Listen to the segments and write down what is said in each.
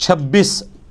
26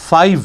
5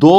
2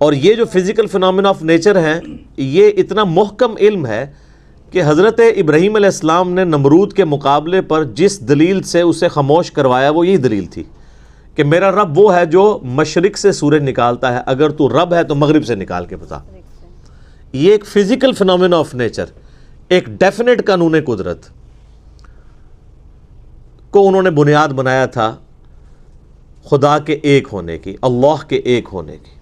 اور یہ جو فزیکل فنامنا آف نیچر ہیں یہ اتنا محکم علم ہے کہ حضرت ابراہیم علیہ السلام نے نمرود کے مقابلے پر جس دلیل سے اسے خاموش کروایا وہ یہی دلیل تھی کہ میرا رب وہ ہے جو مشرق سے سورج نکالتا ہے، اگر تو رب ہے تو مغرب سے نکال کے بتا۔ یہ ایک فزیکل فنامنا آف نیچر، ایک ڈیفینیٹ قانون قدرت کو انہوں نے بنیاد بنایا تھا خدا کے ایک ہونے کی، اللہ کے ایک ہونے کی۔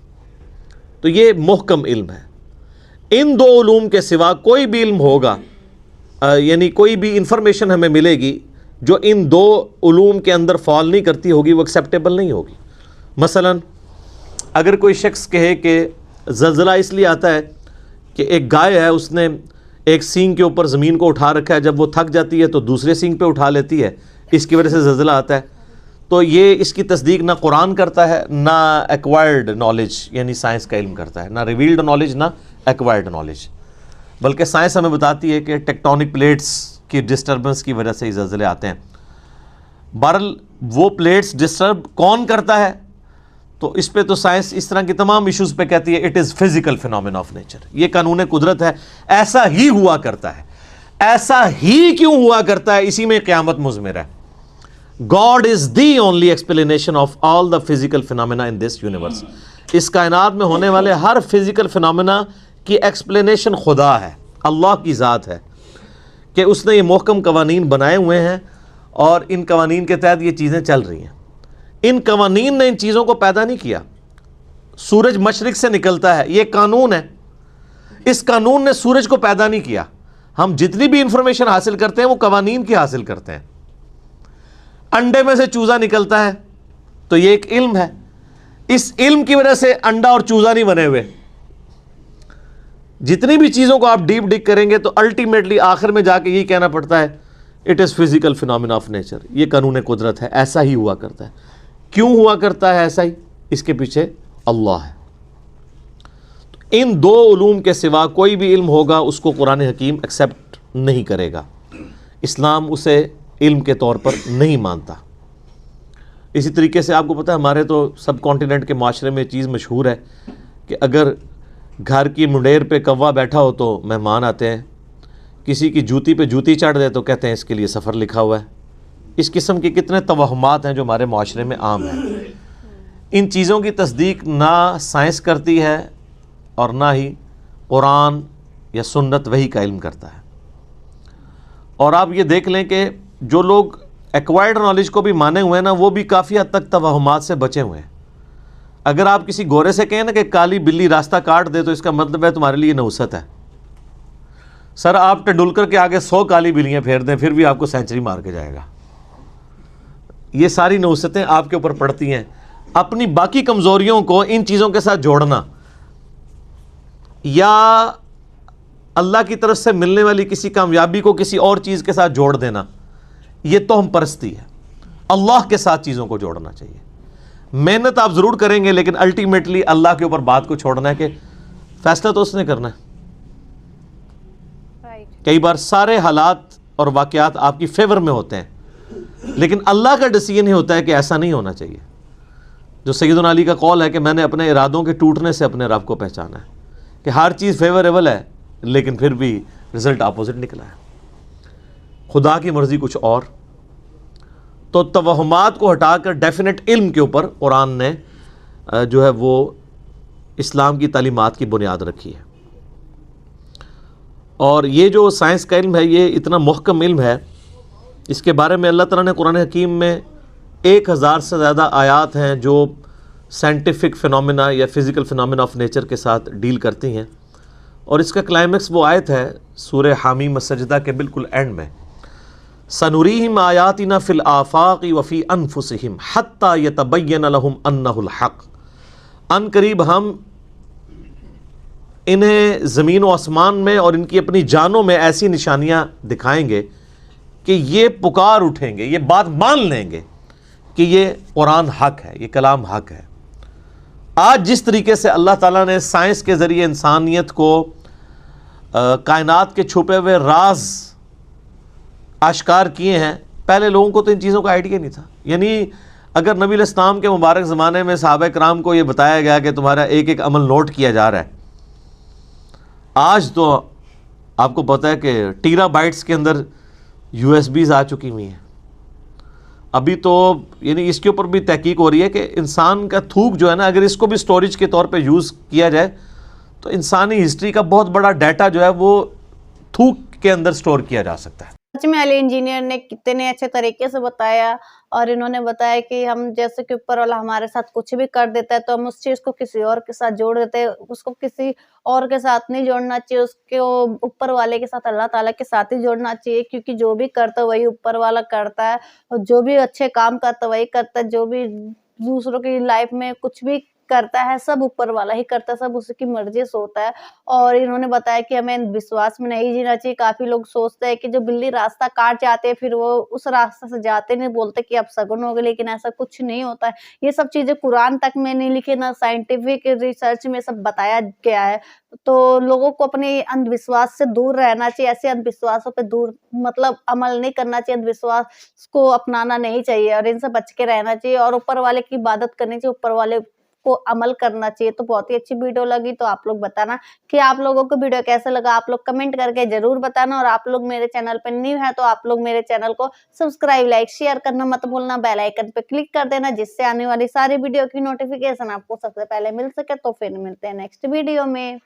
تو یہ محکم علم ہے۔ ان دو علوم کے سوا کوئی بھی علم ہوگا، یعنی کوئی بھی انفارمیشن ہمیں ملے گی جو ان دو علوم کے اندر فال نہیں کرتی ہوگی، وہ ایکسیپٹیبل نہیں ہوگی۔ مثلا اگر کوئی شخص کہے کہ زلزلہ اس لیے آتا ہے کہ ایک گائے ہے، اس نے ایک سینگ کے اوپر زمین کو اٹھا رکھا ہے، جب وہ تھک جاتی ہے تو دوسرے سینگ پہ اٹھا لیتی ہے، اس کی وجہ سے زلزلہ آتا ہے، تو یہ اس کی تصدیق نہ قرآن کرتا ہے، نہ ایکوائرڈ نالج یعنی سائنس کا علم کرتا ہے، نہ ریویلڈ نالج نہ ایکوائرڈ نالج، بلکہ سائنس ہمیں بتاتی ہے کہ ٹیکٹونک پلیٹس کی ڈسٹربنس کی وجہ سے یہ زلزلے آتے ہیں۔ بہرحال وہ پلیٹس ڈسٹرب کون کرتا ہے؟ تو اس پہ تو سائنس اس طرح کی تمام ایشوز پہ کہتی ہے it is physical phenomena of nature, یہ قانون قدرت ہے، ایسا ہی ہوا کرتا ہے۔ ایسا ہی کیوں ہوا کرتا ہے؟ اسی میں قیامت مضمر ہے۔ God is the only explanation of all the physical phenomena in this universe۔ اس کائنات میں ہونے والے ہر فزیکل فنامنا کی ایکسپلینیشن خدا ہے، اللہ کی ذات ہے، کہ اس نے یہ محکم قوانین بنائے ہوئے ہیں اور ان قوانین کے تحت یہ چیزیں چل رہی ہیں۔ ان قوانین نے ان چیزوں کو پیدا نہیں کیا۔ سورج مشرق سے نکلتا ہے، یہ قانون ہے، اس قانون نے سورج کو پیدا نہیں کیا۔ ہم جتنی بھی انفارمیشن حاصل کرتے ہیں وہ قوانین کی حاصل کرتے ہیں۔ انڈے میں سے چوزا نکلتا ہے تو یہ ایک علم ہے، اس علم کی وجہ سے انڈا اور چوزا نہیں بنے ہوئے۔ جتنی بھی چیزوں کو آپ ڈیپ ڈگ کریں گے تو الٹیمیٹلی آخر میں جا کے یہی کہنا پڑتا ہے it is physical phenomena of nature, یہ قانون قدرت ہے، ایسا ہی ہوا کرتا ہے۔ کیوں ہوا کرتا ہے ایسا ہی؟ اس کے پیچھے اللہ ہے۔ تو ان دو علوم کے سوا کوئی بھی علم ہوگا اس کو قرآن حکیم ایکسیپٹ نہیں کرے گا، اسلام اسے علم کے طور پر نہیں مانتا۔ اسی طریقے سے آپ کو پتہ ہے ہمارے تو سب کانٹیننٹ کے معاشرے میں چیز مشہور ہے کہ اگر گھر کی منڈیر پہ کوا بیٹھا ہو تو مہمان آتے ہیں، کسی کی جوتی پہ جوتی چڑھ دے تو کہتے ہیں اس کے لیے سفر لکھا ہوا ہے۔ اس قسم کے کتنے توہمات ہیں جو ہمارے معاشرے میں عام ہیں۔ ان چیزوں کی تصدیق نہ سائنس کرتی ہے اور نہ ہی قرآن یا سنت وحی کا علم کرتا ہے۔ اور آپ یہ دیکھ لیں کہ جو لوگ ایکوائرڈ نالج کو بھی مانے ہوئے ہیں نا، وہ بھی کافی حد تک توہمات سے بچے ہوئے ہیں۔ اگر آپ کسی گورے سے کہیں نا کہ کالی بلی راستہ کاٹ دے تو اس کا مطلب ہے تمہارے لیے نحوست ہے۔ سر آپ ٹنڈولکر کے آگے 100 کالی بلیاں پھیر دیں پھر بھی آپ کو سینچری مار کے جائے گا۔ یہ ساری نحوستیں آپ کے اوپر پڑتی ہیں۔ اپنی باقی کمزوریوں کو ان چیزوں کے ساتھ جوڑنا یا اللہ کی طرف سے ملنے والی کسی کامیابی کو کسی اور چیز کے ساتھ جوڑ دینا، یہ توہم پرستی ہے۔ اللہ کے ساتھ چیزوں کو جوڑنا چاہیے۔ محنت آپ ضرور کریں گے لیکن الٹیمیٹلی اللہ کے اوپر بات کو چھوڑنا ہے کہ فیصلہ تو اس نے کرنا ہے۔ کئی بار سارے حالات اور واقعات آپ کی فیور میں ہوتے ہیں لیکن اللہ کا ڈیسیژن یہ ہوتا ہے کہ ایسا نہیں ہونا چاہیے۔ جو سیدنا علی کا قول ہے کہ میں نے اپنے ارادوں کے ٹوٹنے سے اپنے رب کو پہچانا ہے، کہ ہر چیز فیوریبل ہے لیکن پھر بھی رزلٹ اپوزٹ نکلا ہے، خدا کی مرضی کچھ اور۔ تو توہمات کو ہٹا کر ڈیفینیٹ علم کے اوپر قرآن نے جو ہے وہ اسلام کی تعلیمات کی بنیاد رکھی ہے۔ اور یہ جو سائنس کا علم ہے یہ اتنا محکم علم ہے، اس کے بارے میں اللہ تعالیٰ نے قرآن حکیم میں 1000 سے زیادہ آیات ہیں جو سائنٹیفک فنومینا یا فزیکل فنومینا آف نیچر کے ساتھ ڈیل کرتی ہیں۔ اور اس کا کلائمیکس وہ آیت ہے سورہ حامیم السجدہ کے بالکل اینڈ میں، سَنُرِيهِمْ آيَاتِنَا فِي الْآفَاقِ وَفِي أَنفُسِهِمْ حَتَّى يَتَبَيَّنَ لَهُمْ أَنَّهُ الْحَقُّ۔ ان قریب ہم انہیں زمین و آسمان میں اور ان کی اپنی جانوں میں ایسی نشانیاں دکھائیں گے کہ یہ پکار اٹھیں گے، یہ بات مان لیں گے کہ یہ قرآن حق ہے، یہ کلام حق ہے۔ آج جس طریقے سے اللہ تعالیٰ نے سائنس کے ذریعے انسانیت کو کائنات کے چھپے ہوئے راز آشکار کیے ہیں، پہلے لوگوں کو تو ان چیزوں کا آئیڈیا نہیں تھا۔ یعنی اگر نبی علیہ السلام کے مبارک زمانے میں صحابہ کرام کو یہ بتایا گیا کہ تمہارا ایک ایک عمل نوٹ کیا جا رہا ہے، آج تو آپ کو پتہ ہے کہ ٹیرا بائٹس کے اندر یو ایس بیز آ چکی ہوئی ہیں. ابھی تو یعنی اس کے اوپر بھی تحقیق ہو رہی ہے کہ انسان کا تھوک جو ہے نا، اگر اس کو بھی سٹوریج کے طور پہ یوز کیا جائے تو انسانی ہسٹری کا بہت بڑا ڈیٹا جو ہے وہ تھوک کے اندر سٹور کیا جا سکتا ہے. سچ میں علی انجینئر نے کتنے اچھے طریقے سے بتایا، اور انہوں نے بتایا کہ ہم جیسے کہ اوپر والا ہمارے ساتھ کچھ بھی کر دیتا ہے تو ہم اس چیز کو کسی اور کے ساتھ جوڑ دیتے ہیں. اس کو کسی اور کے ساتھ نہیں جوڑنا چاہیے، اس کو اوپر والے کے ساتھ، اللہ تعالیٰ کے ساتھ ہی جوڑنا چاہیے، کیونکہ جو بھی کرتا ہے وہی اوپر والا کرتا ہے، اور جو بھی اچھے کام کرتا ہے وہی کرتا ہے، جو بھی دوسروں کی لائف میں کچھ بھی کرتا ہے سب اوپر والا ہی کرتا ہے، سب اسی کی مرضی سے ہوتا ہے. اور انہوں نے بتایا کہ ہمیں وشواس میں نہیں جینا چاہیے. کافی لوگ سوچتے ہیں کہ جو بلی راستہ کاٹ جاتے ہیں پھر وہ اس راستے سے جاتے نہیں، بولتے کہ اب سگن ہو گئے، لیکن ایسا کچھ نہیں ہوتا ہے. یہ سب چیزیں قرآن تک میں نہیں لکھی، نہ سائنٹیفک ریسرچ میں سب بتایا گیا ہے. تو لوگوں کو اپنے اندھ وشواس سے دور رہنا چاہیے، ایسے اندھ وشواسوں پہ دور مطلب عمل نہیں کرنا چاہیے، اندھ وشواس کو اپنانا نہیں چاہیے اور ان سے بچ کے رہنا چاہیے، اور اوپر والے کی عبادت کرنی چاہیے، اوپر والے کو عمل کرنا چاہیے. تو بہت ہی اچھی ویڈیو لگی، تو آپ لوگ بتانا کہ آپ لوگوں کو ویڈیو کیسا لگا. آپ لوگ کمنٹ کر کے ضرور بتانا، اور آپ لوگ میرے چینل پہ نیو ہے تو آپ لوگ میرے چینل کو سبسکرائب، لائک، شیئر کرنا مت بھولنا، بیل آئیکن پہ کلک کر دینا، جس سے آنے والی ساری ویڈیو کی نوٹیفیکیشن آپ کو سب سے پہلے مل سکے. تو پھر ملتے ہیں نیکسٹ ویڈیو میں.